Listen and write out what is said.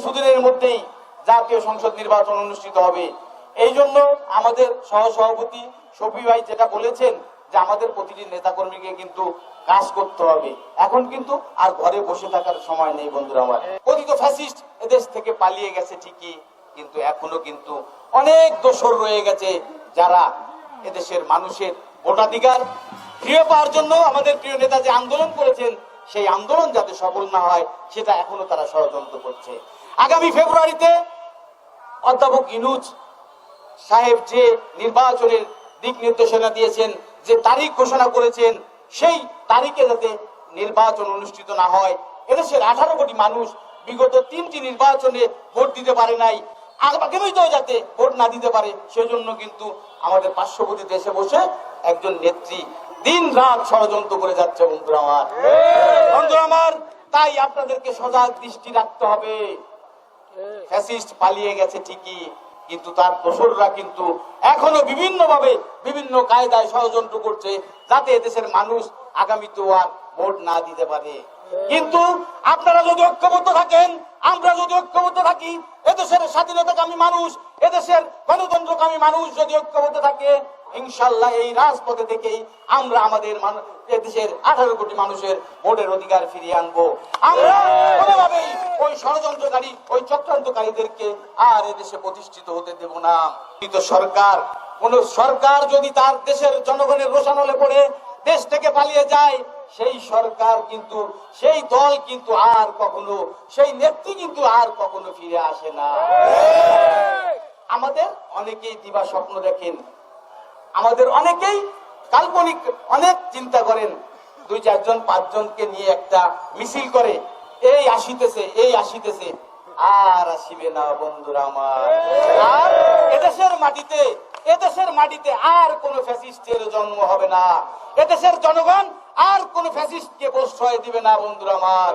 কিছুদিনের মধ্যেই জাতীয় সংসদ নির্বাচন অনুষ্ঠিত হবে। এই জন্য আমাদের সহসভাপতি শফি ভাই যেটা বলেছেন যে আমাদের প্রতিটি নেতাকর্মীকে কিন্তু কাজ করতে হবে। এখন কিন্তু আর ঘরে বসে থাকার সময় নেই বন্ধুরা আমার। কথিত ফ্যাসিস্ট এদেশ থেকে পালিয়ে গেছে ঠিকই, কিন্তু এখনো কিন্তু অনেক দোসর রয়ে গেছে যারা এদেশের মানুষের ভোটাধিকার ফিরে পাওয়ার জন্য আমাদের প্রিয় নেতা যে আন্দোলন করেছেন সেই আন্দোলন যাতে সফল না হয় সেটা এখনো তারা ষড়যন্ত্র করছে। আগামী ফেব্রুয়ারিতে অধ্যাপক ইউনূস সাহেব যে নির্বাচনের দিক নির্দেশনা দিয়েছেন, যে তারিখ ঘোষণা করেছেন, সেই তারিখে যাতে নির্বাচন অনুষ্ঠিত না হয়। এদেশের 18 কোটি মানুষ বিগত 3টি নির্বাচনে ভোট দিতে পারে নাই, আগামীতেও যাতে ভোট না দিতে পারে সেজন্য কিন্তু আমাদের পার্শ্ববর্তী দেশে বসে একজন নেত্রী দিন রাত ষড়যন্ত্র করে যাচ্ছে বন্ধুরা আমার। তাই আপনাদেরকে সজাগ দৃষ্টি রাখতে হবে। ফ্যাসিস্ট পালিয়ে গেছে ঠিকই, কিন্তু তার দোসররা কিন্তু এখনো বিভিন্ন ভাবে বিভিন্ন কায়দায় ষড়যন্ত্র করছে যাতে এদেশের মানুষ আগামীতেও আর ভোট না দিতে পারে। কিন্তু আপনারা যদি ঐক্যবদ্ধ থাকেন, আমরা যদি ঐক্যবদ্ধ থাকি, এদেশের স্বাধীনতাকামী মানুষ, এদেশের গণতন্ত্রকামী মানুষ যদি ঐক্যবদ্ধ থাকে, ইনশাআল্লাহ এই রাজপথে থেকেই আমরা আমাদের দেশের 18 কোটি মানুষের ভোটের অধিকার ফিরিয়ে আনবো। আমরা কোনোভাবেই ওই ষড়যন্ত্রকারী, ওই চক্রান্তকারীদেরকে আর এদেশে প্রতিষ্ঠিত হতে দেব না। কোন সরকার যদি তার দেশের জনগণের রোষানলে পড়ে দেশ থেকে পালিয়ে যায়, সেই সরকার কিন্তু, সেই দল কিন্তু আর কখনো, সেই নেত্রী কিন্তু আর কখনো ফিরে আসে না। আমাদের অনেকেই দিবা স্বপ্ন দেখেন, আমাদের অনেকেই কাল্পনিক অনেক চিন্তা করেন, 2-4 জন 5 জনকে নিয়ে একটা মিছিল করে, এই আসিতেছে, এই আসিতেছে, আর আসিবে না বন্ধুরা আমার। আর এদেশের মাটিতে আর কোন ফ্যাসিস্টের জন্ম হবে না। এদেশের জনগণ আর কোন ফ্যাসিস্টকে প্রশ্রয় দিবে না বন্ধুরা আমার।